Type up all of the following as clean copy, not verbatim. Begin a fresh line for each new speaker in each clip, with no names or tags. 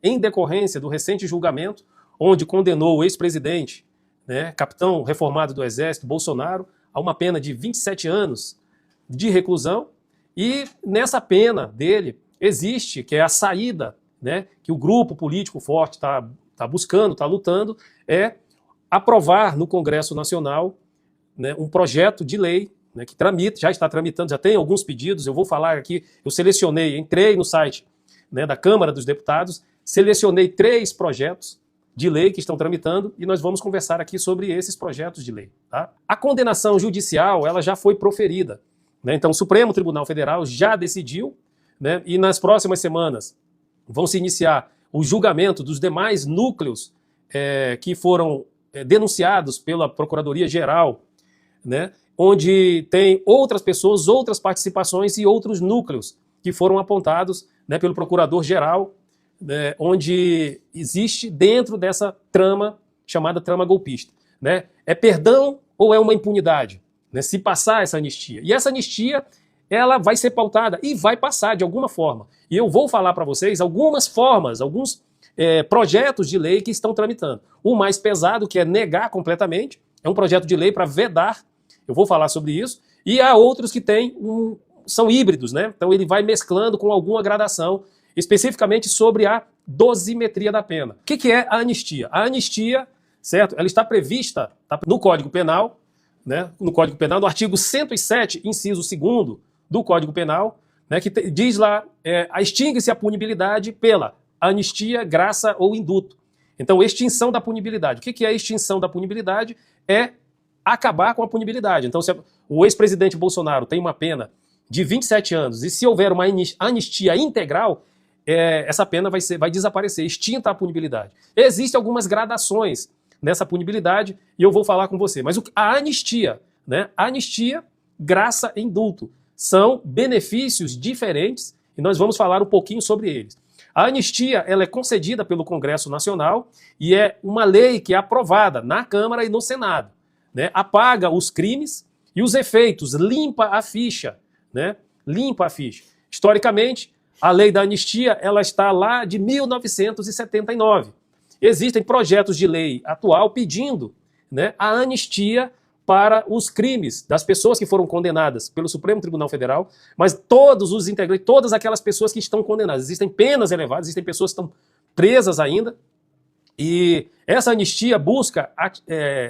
em decorrência do recente julgamento, onde condenou o ex-presidente, né, capitão reformado do Exército, Bolsonaro, a uma pena de 27 anos de reclusão. E nessa pena dele existe, que é a saída, né, que o grupo político forte está buscando, está lutando, é aprovar no Congresso Nacional, né, um projeto de lei, né, que já está tramitando, já tem alguns pedidos. Eu vou falar aqui, eu selecionei, entrei no site, né, da Câmara dos Deputados, selecionei 3 projetos de lei que estão tramitando e nós vamos conversar aqui sobre esses projetos de lei. Tá? A condenação judicial ela já foi proferida, né? Então o Supremo Tribunal Federal já decidiu, né, e nas próximas semanas vão se iniciar o julgamento dos demais núcleos que foram denunciados pela Procuradoria-Geral, né, onde tem outras pessoas, outras participações e outros núcleos que foram apontados, né, pelo Procurador-Geral, né, onde existe dentro dessa trama chamada trama golpista. Né? É perdão ou é uma impunidade? Né, se passar essa anistia. E essa anistia ela vai ser pautada e vai passar de alguma forma. E eu vou falar para vocês algumas formas, alguns projetos de lei que estão tramitando. O mais pesado, que é negar completamente, é um projeto de lei para vedar. Eu vou falar sobre isso. E há outros que são híbridos, né? Então ele vai mesclando com alguma gradação, especificamente sobre a dosimetria da pena. O que é a anistia? A anistia, certo? Ela está prevista no Código Penal, né? No Código Penal, no artigo 107, inciso 2º do Código Penal, né? Que diz lá, extingue-se a punibilidade pela anistia, graça ou induto. Então, extinção da punibilidade. O que é a extinção da punibilidade? É acabar com a punibilidade. Então, se o ex-presidente Bolsonaro tem uma pena de 27 anos e se houver uma anistia integral, essa pena vai desaparecer, extinta a punibilidade. Existem algumas gradações nessa punibilidade e eu vou falar com você. Mas a anistia, né? Anistia, graça e indulto são benefícios diferentes e nós vamos falar um pouquinho sobre eles. A anistia ela é concedida pelo Congresso Nacional e é uma lei que é aprovada na Câmara e no Senado. Né? Apaga os crimes e os efeitos, limpa a ficha. Né? Limpa a ficha. Historicamente, a lei da anistia ela está lá de 1979. Existem projetos de lei atual pedindo, né, a anistia para os crimes das pessoas que foram condenadas pelo Supremo Tribunal Federal, mas todos os integrantes, todas aquelas pessoas que estão condenadas. Existem penas elevadas, existem pessoas que estão presas ainda, e essa anistia busca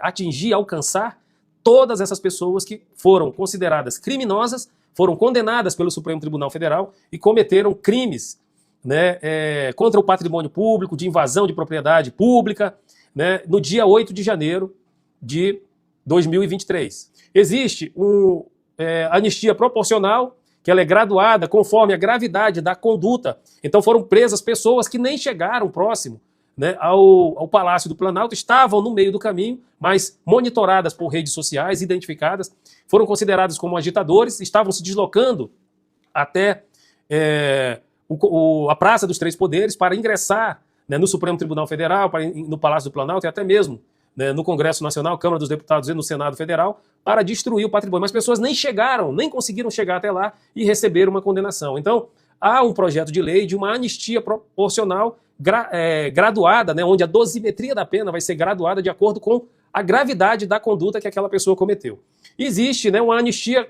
atingir, alcançar todas essas pessoas que foram consideradas criminosas, foram condenadas pelo Supremo Tribunal Federal e cometeram crimes, né, contra o patrimônio público, de invasão de propriedade pública, né, no dia 8 de janeiro de 2023. Existe anistia proporcional, que ela é graduada conforme a gravidade da conduta. Então foram presas pessoas que nem chegaram próximo, né, ao Palácio do Planalto, estavam no meio do caminho, mas monitoradas por redes sociais, identificadas, foram consideradas como agitadores, estavam se deslocando até a Praça dos Três Poderes para ingressar, né, no Supremo Tribunal Federal, no Palácio do Planalto e até mesmo, né, no Congresso Nacional, Câmara dos Deputados e no Senado Federal, para destruir o patrimônio. Mas pessoas nem chegaram, nem conseguiram chegar até lá e receber uma condenação. Então, há um projeto de lei de uma anistia proporcional graduada, né, onde a dosimetria da pena vai ser graduada de acordo com a gravidade da conduta que aquela pessoa cometeu. Existe, né, uma anistia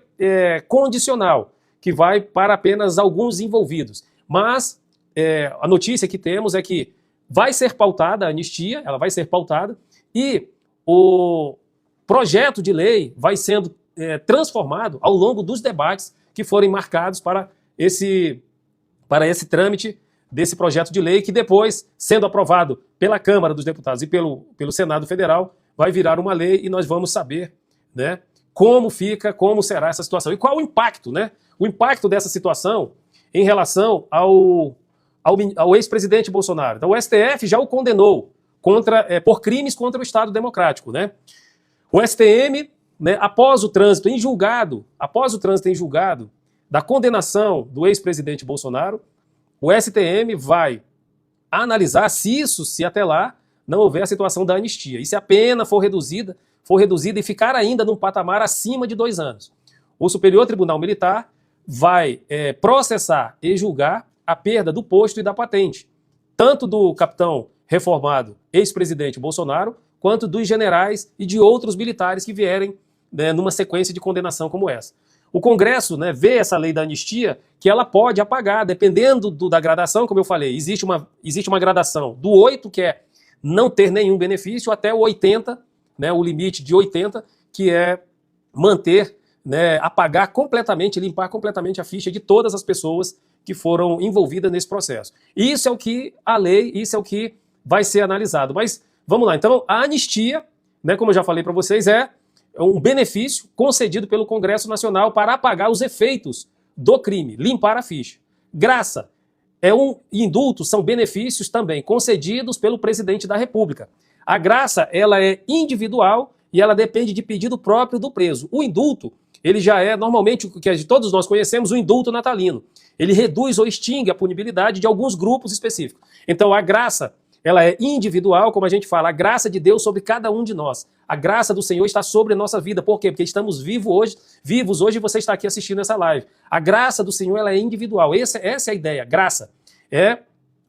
condicional, que vai para apenas alguns envolvidos. Mas a notícia que temos é que vai ser pautada a anistia, ela vai ser pautada, e o projeto de lei vai sendo transformado ao longo dos debates que forem marcados para esse trâmite desse projeto de lei, que depois, sendo aprovado pela Câmara dos Deputados e pelo Senado Federal, vai virar uma lei e nós vamos saber, né, como será essa situação. E qual o impacto, né? O impacto dessa situação em relação ao ex-presidente Bolsonaro. Então o STF já o condenou por crimes contra o Estado Democrático. Né? O STM, né, após o trânsito em julgado da condenação do ex-presidente Bolsonaro, o STM vai analisar se até lá não houver a situação da anistia. E se a pena for reduzida e ficar ainda num patamar acima de 2 anos. O Superior Tribunal Militar vai processar e julgar a perda do posto e da patente. tanto do capitão reformado, ex-presidente Bolsonaro, quanto dos generais e de outros militares que vierem, né, numa sequência de condenação como essa. O Congresso, né, vê essa lei da anistia que ela pode apagar, dependendo da gradação, como eu falei, existe uma gradação do 8, que é não ter nenhum benefício, até o 80, né, o limite de 80, que é manter, né, apagar completamente, limpar completamente a ficha de todas as pessoas que foram envolvidas nesse processo. Isso é o que a lei, isso é o que vai ser analisado. Mas vamos lá, então a anistia, né, como eu já falei para vocês, é um benefício concedido pelo Congresso Nacional para apagar os efeitos do crime, limpar a ficha. Graça indulto são benefícios também concedidos pelo presidente da República. A graça, ela é individual e ela depende de pedido próprio do preso. O indulto, ele já é normalmente o que todos nós conhecemos, o indulto natalino. Ele reduz ou extingue a punibilidade de alguns grupos específicos. Então a graça, ela é individual, como a gente fala, a graça de Deus sobre cada um de nós. A graça do Senhor está sobre a nossa vida. Por quê? Porque estamos vivos hoje e você está aqui assistindo essa live. A graça do Senhor, ela é individual. Essa é a ideia. Graça é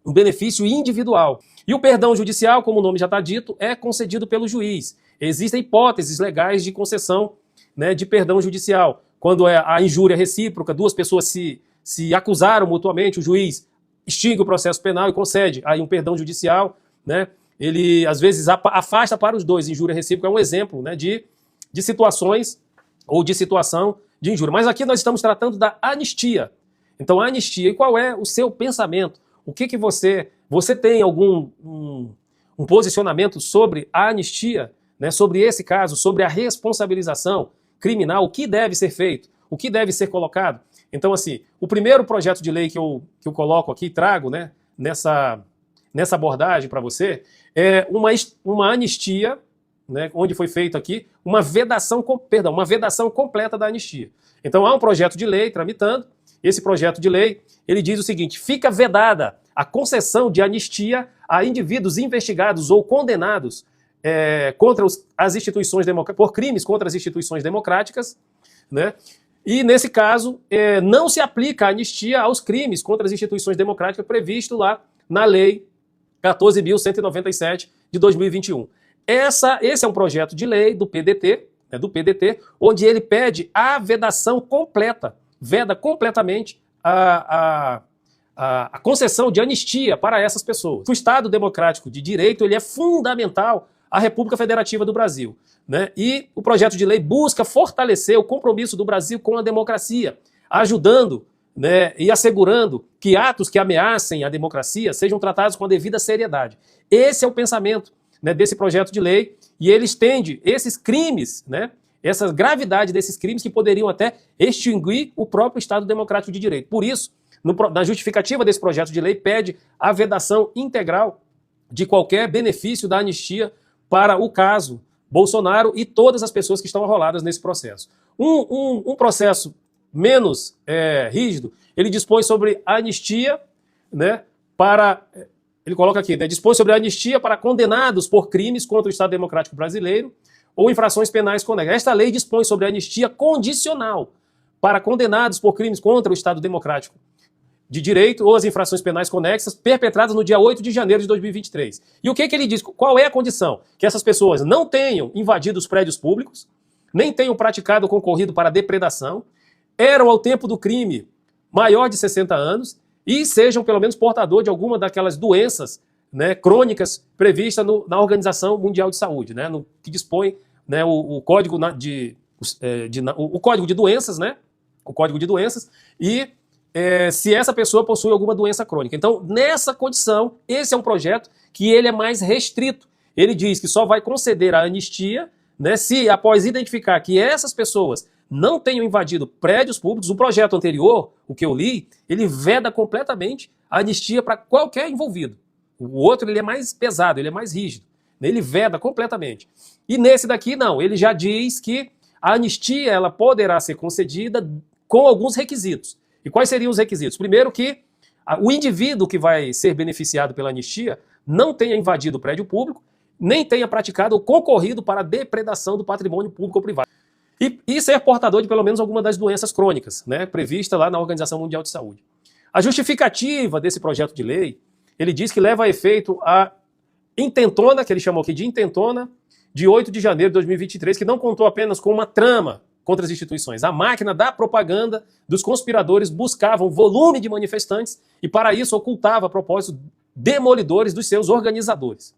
um benefício individual. E o perdão judicial, como o nome já está dito, é concedido pelo juiz. Existem hipóteses legais de concessão, né, de perdão judicial. Quando é a injúria recíproca, duas pessoas se acusaram mutuamente, o juiz extingue o processo penal e concede aí um perdão judicial, né? Ele, às vezes, afasta para os dois. Injúria recíproca é um exemplo, né, de situações ou de situação de injúria. Mas aqui nós estamos tratando da anistia. Então, a anistia, e qual é o seu pensamento? O que você tem algum um posicionamento sobre a anistia, né, sobre esse caso, sobre a responsabilização criminal, o que deve ser feito, o que deve ser colocado? Então, assim, o primeiro projeto de lei que eu coloco aqui, trago, né, nessa abordagem para você, é uma anistia, né, onde foi feito aqui uma vedação completa da anistia. Então, há um projeto de lei tramitando. Esse projeto de lei, ele diz o seguinte: fica vedada a concessão de anistia a indivíduos investigados ou condenados contra as instituições por crimes contra as instituições democráticas, né? E, nesse caso, não se aplica a anistia aos crimes contra as instituições democráticas previsto lá na Lei 14.197 de 2021. Esse é um projeto de lei do PDT, onde ele pede a vedação completa, veda completamente a concessão de anistia para essas pessoas. O Estado democrático de direito, ele é fundamental à República Federativa do Brasil, né? E o projeto de lei busca fortalecer o compromisso do Brasil com a democracia, ajudando, né, e assegurando que atos que ameacem a democracia sejam tratados com a devida seriedade. Esse é o pensamento, né, desse projeto de lei, e ele estende esses crimes, né, essa gravidade desses crimes que poderiam até extinguir o próprio Estado Democrático de Direito. Por isso, na justificativa desse projeto de lei, pede a vedação integral de qualquer benefício da anistia para o caso Bolsonaro e todas as pessoas que estão arroladas nesse processo. Um processo menos rígido, ele dispõe sobre a anistia, né, ele coloca aqui, né, dispõe sobre a anistia para condenados por crimes contra o Estado Democrático Brasileiro ou infrações penais conexas. Esta lei dispõe sobre a anistia condicional para condenados por crimes contra o Estado Democrático de Direito ou as infrações penais conexas perpetradas no dia 8 de janeiro de 2023. E o que ele diz? Qual é a condição? Que essas pessoas não tenham invadido os prédios públicos, nem tenham praticado ou concorrido para depredação, eram ao tempo do crime maior de 60 anos e sejam pelo menos portador de alguma daquelas doenças, né, crônicas previstas na Organização Mundial de Saúde, né, no que dispõe, né, o Código o Código de Doenças, né, o Código de Doenças, e se essa pessoa possui alguma doença crônica. Então, nessa condição, esse é um projeto que ele é mais restrito. Ele diz que só vai conceder a anistia, né, se após identificar que essas pessoas não tenham invadido prédios públicos. O projeto anterior, o que eu li, ele veda completamente a anistia para qualquer envolvido. O outro, ele é mais pesado, ele é mais rígido. Ele veda completamente. E nesse daqui, não. Ele já diz que a anistia ela poderá ser concedida com alguns requisitos. E quais seriam os requisitos? Primeiro, que o indivíduo que vai ser beneficiado pela anistia não tenha invadido o prédio público, nem tenha praticado ou concorrido para a depredação do patrimônio público ou privado. E ser portador de pelo menos alguma das doenças crônicas, né, prevista lá na Organização Mundial de Saúde. A justificativa desse projeto de lei, ele diz que leva a efeito a intentona, que ele chamou aqui de intentona, de 8 de janeiro de 2023, que não contou apenas com uma trama contra as instituições. A máquina da propaganda dos conspiradores buscava um volume de manifestantes e, para isso, ocultava propósitos demolidores dos seus organizadores.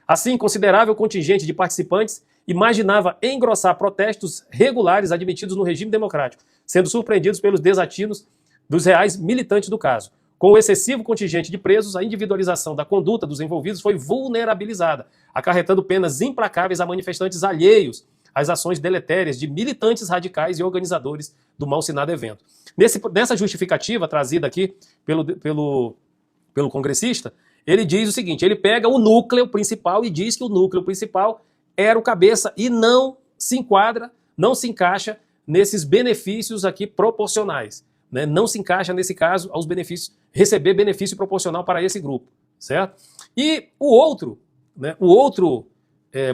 Assim, considerável contingente de participantes imaginava engrossar protestos regulares admitidos no regime democrático, sendo surpreendidos pelos desatinos dos reais militantes do caso. Com o excessivo contingente de presos, a individualização da conduta dos envolvidos foi vulnerabilizada, acarretando penas implacáveis a manifestantes alheios às ações deletérias de militantes radicais e organizadores do mal-sinado evento. Nessa justificativa trazida aqui pelo congressista, ele diz o seguinte, ele pega o núcleo principal e diz que o núcleo principal era o cabeça e não se enquadra, não se encaixa nesses benefícios aqui proporcionais. Né? Não se encaixa, nesse caso, aos benefícios, receber benefício proporcional para esse grupo, certo? E o outro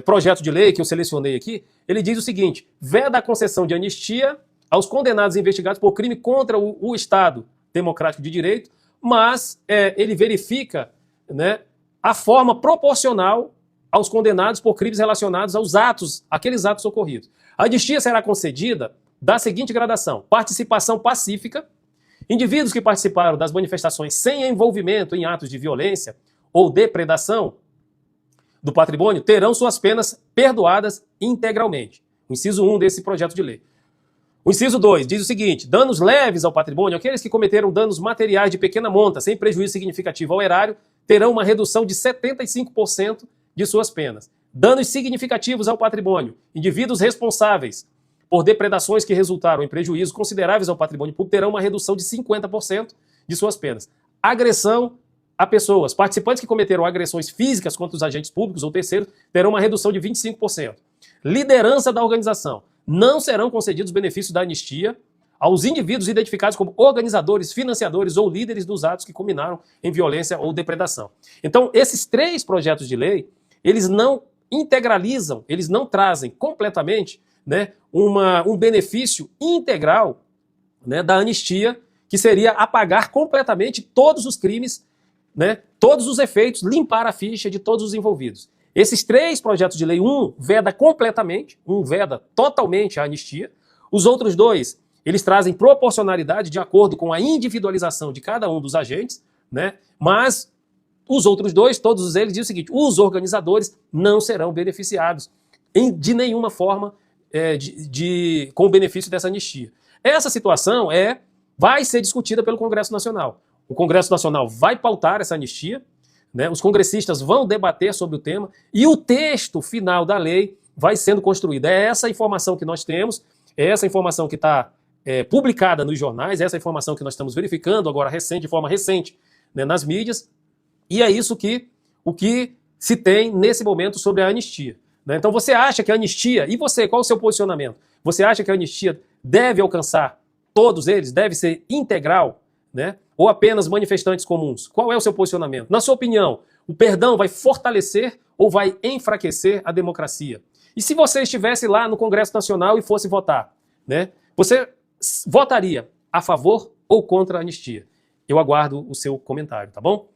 projeto de lei que eu selecionei aqui, ele diz o seguinte, veda a concessão de anistia aos condenados e investigados por crime contra o Estado Democrático de Direito, mas ele verifica, né, a forma proporcional aos condenados por crimes relacionados àqueles atos ocorridos. A anistia será concedida da seguinte gradação: participação pacífica, indivíduos que participaram das manifestações sem envolvimento em atos de violência ou depredação do patrimônio terão suas penas perdoadas integralmente. O inciso 1 desse projeto de lei. O inciso 2 diz o seguinte: danos leves ao patrimônio, aqueles que cometeram danos materiais de pequena monta, sem prejuízo significativo ao erário, terão uma redução de 75% de suas penas. Danos significativos ao patrimônio, indivíduos responsáveis por depredações que resultaram em prejuízos consideráveis ao patrimônio público terão uma redução de 50% de suas penas. Agressão a pessoas, participantes que cometeram agressões físicas contra os agentes públicos ou terceiros terão uma redução de 25%. Liderança da organização. Não serão concedidos benefícios da anistia aos indivíduos identificados como organizadores, financiadores ou líderes dos atos que culminaram em violência ou depredação. Então, esses 3 projetos de lei, eles não integralizam, eles não trazem completamente, né, um benefício integral, né, da anistia, que seria apagar completamente todos os crimes, né, todos os efeitos, limpar a ficha de todos os envolvidos. Esses 3 projetos de lei, um veda completamente, um veda totalmente a anistia. Os outros 2, eles trazem proporcionalidade de acordo com a individualização de cada um dos agentes, né? Mas os outros 2, todos eles dizem o seguinte: os organizadores não serão beneficiados de nenhuma forma com o benefício dessa anistia. Essa situação vai ser discutida pelo Congresso Nacional. O Congresso Nacional vai pautar essa anistia, né? Os congressistas vão debater sobre o tema e o texto final da lei vai sendo construído. É essa informação que nós temos, é essa informação que está publicada nos jornais, é essa informação que nós estamos verificando agora de forma recente, né, nas mídias, e é isso o que se tem nesse momento sobre a anistia. Né? Então você acha que a anistia, e você, qual o seu posicionamento? Você acha que a anistia deve alcançar todos eles, deve ser integral, né? Ou apenas manifestantes comuns? Qual é o seu posicionamento? Na sua opinião, o perdão vai fortalecer ou vai enfraquecer a democracia? E se você estivesse lá no Congresso Nacional e fosse votar, né, você votaria a favor ou contra a anistia? Eu aguardo o seu comentário, tá bom?